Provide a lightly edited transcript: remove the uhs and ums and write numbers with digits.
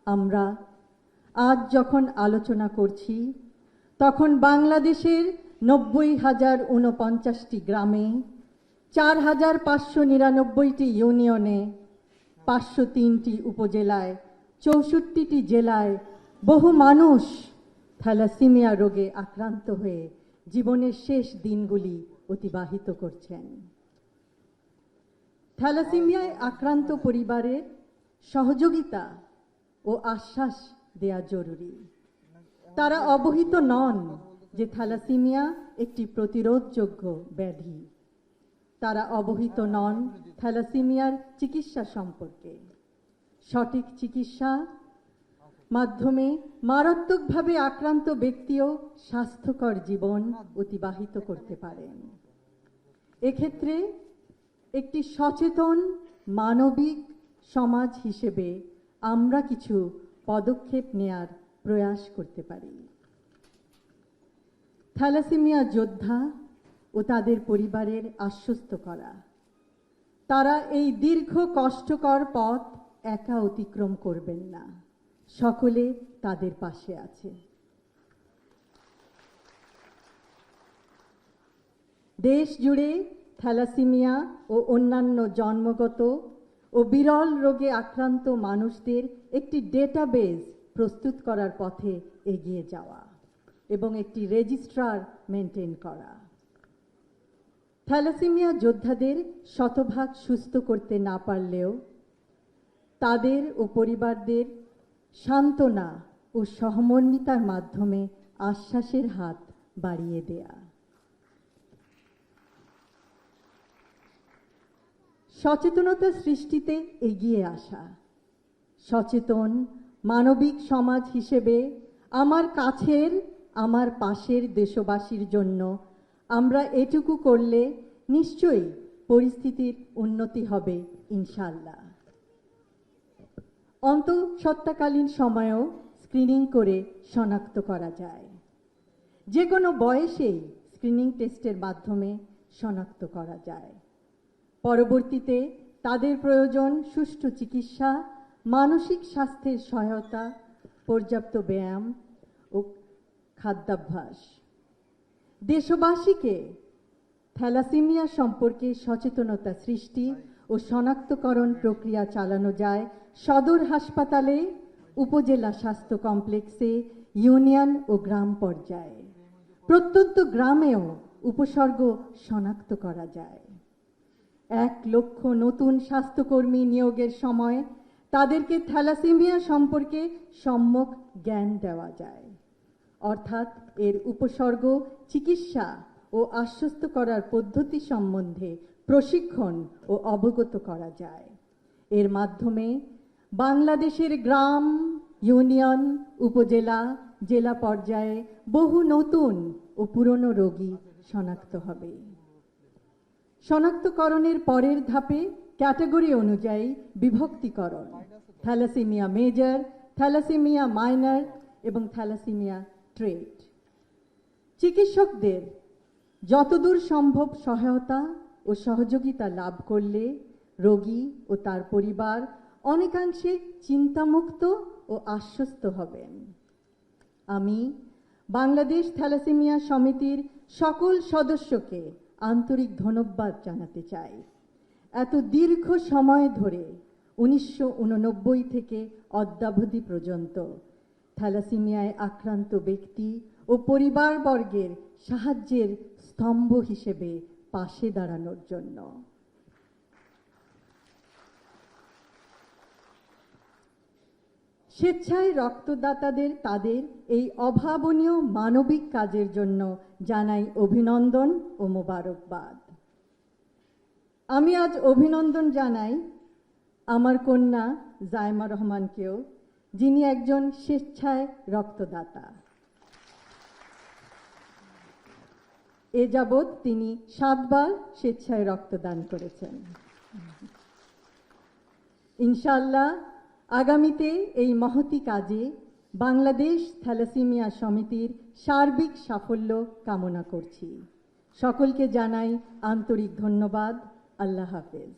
আমরা আজ যখন আলোচনা করছি তখন বাংলাদেশের 90,049টি গ্রামে, 4,599টি ইউনিয়নে, 503টি উপজেলায়, 64টি জেলায় বহু মানুষ থ্যালাসেমিয়া রোগে আক্রান্ত হয়ে জীবনের শেষ দিনগুলি অতিবাহিত করছেন। থ্যালাসেমিয়ায় আক্রান্ত পরিবারের সহযোগিতা ও আশ্বাস দেয়া জরুরি। তারা অবহিত নন যে থ্যালাসেমিয়া একটি প্রতিরোধযোগ্য ব্যাধি। তারা অবহিত নন থ্যালাসেমিয়ার চিকিৎসা সম্পর্কে। সঠিক চিকিৎসা মাধ্যমে মারাত্মকভাবে আক্রান্ত ব্যক্তিও স্বাস্থ্যকর জীবন অতিবাহিত করতে পারেন। এক্ষেত্রে একটি সচেতন মানবিক সমাজ হিসেবে আমরা কিছু পদক্ষেপ নেয়ার প্রয়াস করতে পারি। থ্যালাসেমিয়া যোদ্ধা ও তাদের পরিবারের আশ্বস্ত করা, তারা এই দীর্ঘ কষ্টকর পথ একা অতিক্রম করবেন না, সকলে তাদের পাশে আছে। দেশ জুড়ে থ্যালাসেমিয়া ও অন্যান্য জন্মগত ও বিরল রোগে আক্রান্ত মানুষদের একটি ডেটাবেস প্রস্তুত করার পথে এগিয়ে যাওয়া এবং একটি রেজিস্ট্রার মেনটেন করা। থ্যালাসেমিয়া যোদ্ধাদের শতভাগ সুস্থ করতে না পারলেও তাদের ও পরিবারদের সান্ত্বনা ও সহমর্মিতার মাধ্যমে আশ্বাসের হাত বাড়িয়ে দেয়া। সচেতনতা সৃষ্টিতে এগিয়ে আসা। সচেতন মানবিক সমাজ হিসেবে আমার কাছের, আমার পাশের দেশবাসীর জন্য আমরা এটুকু করলে নিশ্চয়ই পরিস্থিতির উন্নতি হবে ইনশাআল্লাহ। অন্তঃসত্ত্বাকালীন সময়েও স্ক্রিনিং করে শনাক্ত করা যায়। যে কোনো বয়সেই স্ক্রিনিং টেস্টের মাধ্যমে শনাক্ত করা যায়। পরবর্তীতে তাদের প্রয়োজন সুষ্ঠু চিকিৎসা, মানসিক স্বাস্থ্যের সহায়তা, পর্যাপ্ত ব্যায়াম ও খাদ্যাভ্যাস। দেশবাসীকে থ্যালাসেমিয়া সম্পর্কে সচেতনতা সৃষ্টি ও শনাক্তকরণ প্রক্রিয়া চালানো যায় সদর হাসপাতালে, উপজেলা স্বাস্থ্য কমপ্লেক্সে, ইউনিয়ন ও গ্রাম পর্যায়ে। প্রত্যন্ত গ্রামেও উপসর্গ শনাক্ত করা যায়। 1 লক্ষ নতুন স্বাস্থ্যকর্মী নিয়োগের সময় তাদেরকে থ্যালাসেমিয়া সম্পর্কে সম্যক জ্ঞান দেওয়া যায়, অর্থাৎ এর উপসর্গ, চিকিৎসা ও আশ্বস্ত করার পদ্ধতি সম্বন্ধে প্রশিক্ষণ ও অবগত করা যায়। এর মাধ্যমে বাংলাদেশের গ্রাম, ইউনিয়ন, উপজেলা, জেলা পর্যায়ে বহু নতুন ও পুরনো রোগী শনাক্ত হবে। শনাক্তকরণের পরের ধাপে ক্যাটাগরি অনুযায়ী বিভক্তিকরণ: থ্যালাসেমিয়া মেজর, থ্যালাসেমিয়া মাইনর এবং থ্যালাসেমিয়া ট্রেট। চিকিৎসকদের যতদূর সম্ভব সহায়তা ও সহযোগিতা লাভ করলে রোগী ও তার পরিবার অনেকাংশে চিন্তামুক্ত ও আশ্বস্ত হবেন। আমি বাংলাদেশ থ্যালাসেমিয়া সমিতির সকল সদস্যকে আন্তরিক ধন্যবাদ জানাতে চাই। এত দীর্ঘ সময় ধরে 1989 থেকে অদ্যাবধি পর্যন্ত থ্যালাসেমিয়ায় আক্রান্ত ব্যক্তি ও পরিবারবর্গের সাহায্যের স্তম্ভ হিসেবে পাশে দাঁড়ানোর জন্য। স্বেচ্ছায় রক্তদাতাদের তাদের এই অভাবনীয় মানবিক কাজের জন্য জানাই অভিনন্দন ও মোবারকবাদ। আমি আজ অভিনন্দন জানাই আমার কন্যা জায়মা রহমানকেও, যিনি একজন স্বেচ্ছায় রক্তদাতা। এ যাবৎ তিনি 7 বার স্বেচ্ছায় রক্তদান করেছেন। ইনশাআল্লাহ আগামীতে এই মহতি কাজে বাংলাদেশ থ্যালাসেমিয়া সমিতির সার্বিক সাফল্য কামনা করছি। সকলকে জানাই আন্তরিক ধন্যবাদ। আল্লাহ হাফেজ।